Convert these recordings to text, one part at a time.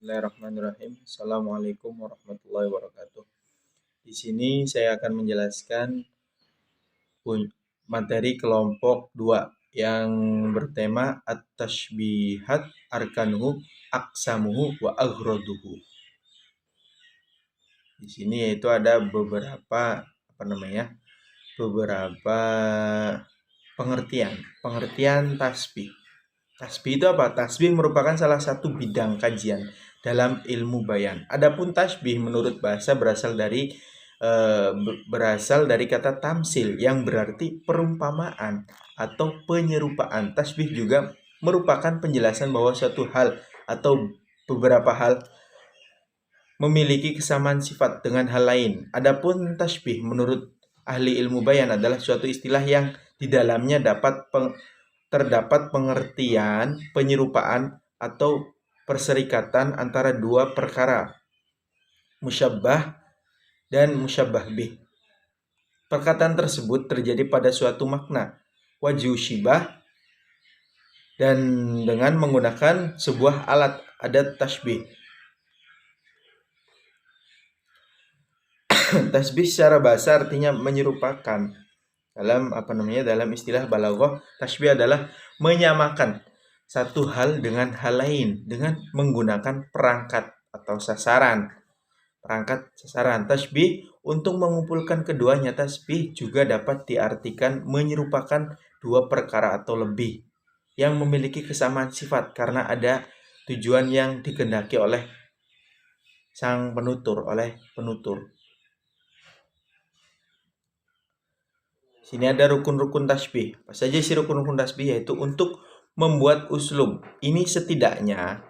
Bismillahirrahmanirrahim. Assalamualaikum warahmatullahi wabarakatuh. Di sini saya akan menjelaskan materi kelompok 2 yang bertema at-tashbihat arkanuhu aksamuhu wa aghraduhu. Di sini yaitu ada beberapa pengertian tasbih. Tasbih itu apa? Tasbih merupakan salah satu bidang kajian dalam ilmu bayan. Adapun tasbih menurut bahasa berasal dari kata tamsil yang berarti perumpamaan atau penyerupaan. Tasbih juga merupakan penjelasan bahwa suatu hal atau beberapa hal memiliki kesamaan sifat dengan hal lain. Adapun tasbih menurut ahli ilmu bayan adalah suatu istilah yang di dalamnya terdapat pengertian, penyerupaan, atau perserikatan antara dua perkara, musyabbah dan musyabbah bih. Perkataan tersebut terjadi pada suatu makna, wajhu syibah, dan dengan menggunakan sebuah alat adat tasbih. Tasbih secara bahasa artinya menyerupakan. Dalam istilah balaghah, tasbih adalah menyamakan satu hal dengan hal lain dengan menggunakan perangkat atau sasaran. Tasbih untuk mengumpulkan keduanya. Tasbih juga dapat diartikan menyerupakan dua perkara atau lebih yang memiliki kesamaan sifat karena ada tujuan yang dikehendaki oleh penutur. Sini ada rukun-rukun tasbih. Apa saja sih rukun-rukun tasbih? Yaitu untuk membuat uslub. Ini setidaknya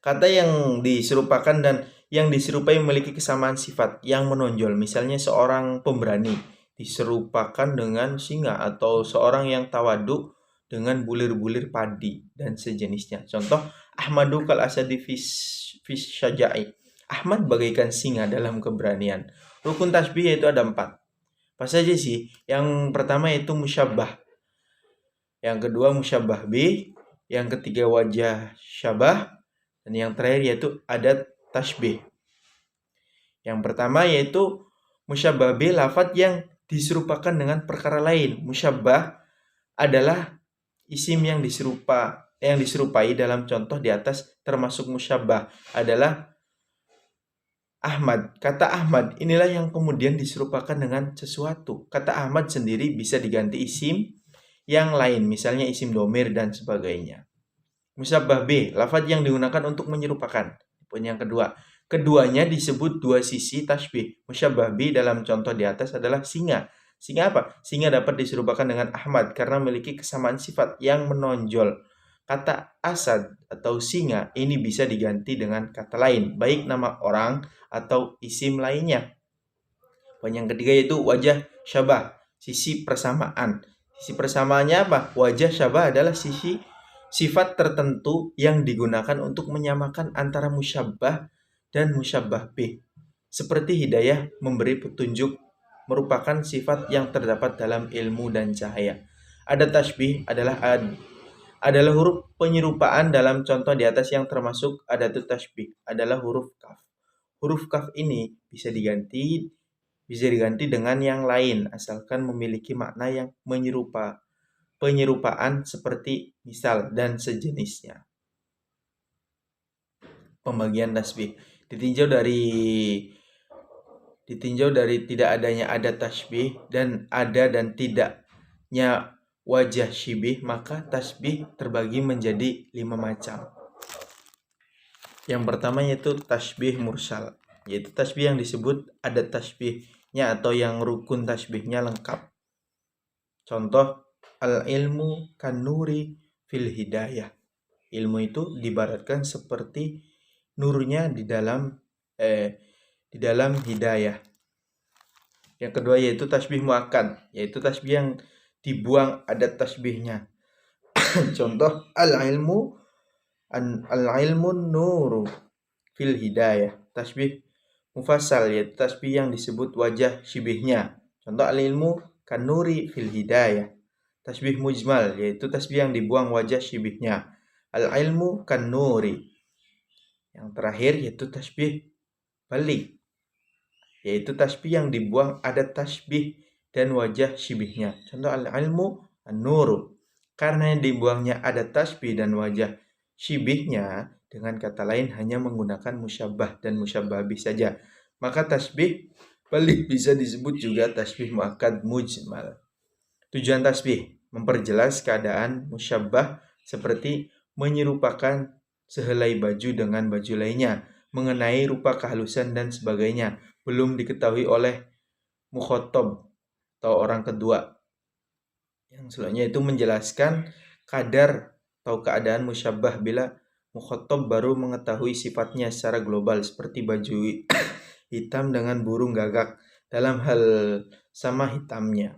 kata yang diserupakan dan yang diserupai memiliki kesamaan sifat yang menonjol. Misalnya seorang pemberani diserupakan dengan singa, atau seorang yang tawadu dengan bulir-bulir padi dan sejenisnya. Contoh, Ahmadu kal asadi fis syaja'i. Ahmad bagaikan singa dalam keberanian. Rukun tasbih yaitu ada 4. Apa saja sih? Yang pertama yaitu musyabbah. Yang kedua musyabbah bih. Yang ketiga wajah syabah. Dan yang terakhir yaitu adat tasbih. Yang pertama yaitu musyabbah bih, lafadz yang diserupakan dengan perkara lain. Musyabbah adalah isim yang diserupai dalam contoh di atas, termasuk musyabbah adalah Ahmad. Kata Ahmad inilah yang kemudian diserupakan dengan sesuatu. Kata Ahmad sendiri bisa diganti isim yang lain, misalnya isim domir dan sebagainya. Musyabbah B, lafadz yang digunakan untuk menyerupakan. Poin yang kedua, keduanya disebut dua sisi tasbih. Musyabbah B dalam contoh di atas adalah singa. Singa apa? Singa dapat diserupakan dengan Ahmad karena memiliki kesamaan sifat yang menonjol. Kata asad atau singa ini bisa diganti dengan kata lain, baik nama orang atau isim lainnya. Poin yang ketiga yaitu wajah syabah, sisi persamaan. Sisi persamaannya apa? Wajah syabah adalah sifat tertentu yang digunakan untuk menyamakan antara musyabbah dan musyabbah bih. Seperti hidayah, memberi petunjuk, merupakan sifat yang terdapat dalam ilmu dan cahaya. Adat tasbih adalah huruf penyerupaan dalam contoh di atas yang termasuk adatut tasbih adalah huruf kaf. Huruf kaf ini bisa diganti dengan yang lain asalkan memiliki makna yang penyerupaan seperti misal dan sejenisnya. Pembagian tasbih ditinjau dari tidak adanya adat tasbih dan ada dan tidaknya wajah syibih, maka tasbih terbagi menjadi 5 macam. Yang pertama yaitu tasbih mursal, yaitu tasbih yang disebut adat tasbihnya atau yang rukun tasbihnya lengkap. Contoh, al-ilmu kan-nuri fil hidayah. Ilmu itu diibaratkan seperti nurnya di dalam hidayah. Yang kedua yaitu tasbih muakkad, yaitu tasbih yang dibuang adat tasbihnya. Contoh, al-ilmu nuru fil hidayah. Tasbih mufassal yaitu tasbih yang disebut wajah syibihnya. Contoh, al-ilmu kan-nuri fil hidayah. Tasbih mujmal yaitu tasbih yang dibuang wajah syibihnya. Al-ilmu kan-nuri Yang terakhir yaitu tasbih balik, yaitu tasbih yang dibuang ada tasbih dan wajah syibihnya. Contoh al-ilmu an-nuru. Karena yang dibuangnya ada tasbih dan wajah syibihnya, dengan kata lain hanya menggunakan musyabbah dan musyabbah bih saja, maka tasbih balik bisa disebut juga tasbih muakkad mujmal. Tujuan tasbih memperjelas keadaan musyabbah seperti menyerupakan sehelai baju dengan baju lainnya, mengenai rupa kehalusan dan sebagainya, belum diketahui oleh mukhotob atau orang kedua. Yang selanjutnya itu menjelaskan kadar atau keadaan musyabbah bila mukhotob baru mengetahui sifatnya secara global, seperti baju hitam dengan burung gagak dalam hal sama hitamnya.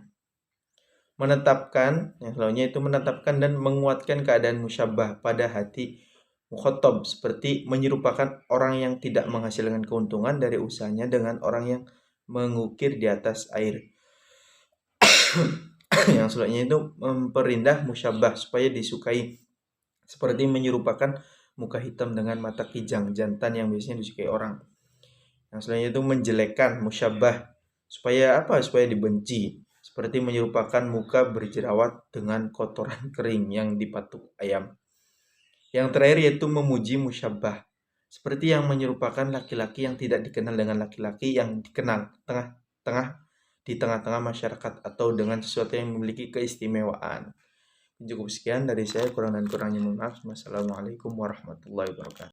Menetapkan, yang selanjutnya itu menetapkan dan menguatkan keadaan musyabbah pada hati mukhotob, seperti menyerupakan orang yang tidak menghasilkan keuntungan dari usahanya dengan orang yang mengukir di atas air. Yang selanjutnya itu memperindah musyabbah supaya disukai, seperti menyerupakan muka hitam dengan mata kijang jantan yang biasanya disukai orang. Yang selanjutnya itu menjelekkan musyabbah supaya apa? Supaya dibenci, seperti menyerupakan muka berjerawat dengan kotoran kering yang dipatuk ayam. Yang terakhir yaitu memuji musyabbah, seperti yang menyerupakan laki-laki yang tidak dikenal dengan laki-laki yang dikenal di tengah-tengah masyarakat, atau dengan sesuatu yang memiliki keistimewaan. Cukup sekian dari saya, kurang dan kurangnya mohon maaf. Wassalamualaikum warahmatullahi wabarakatuh.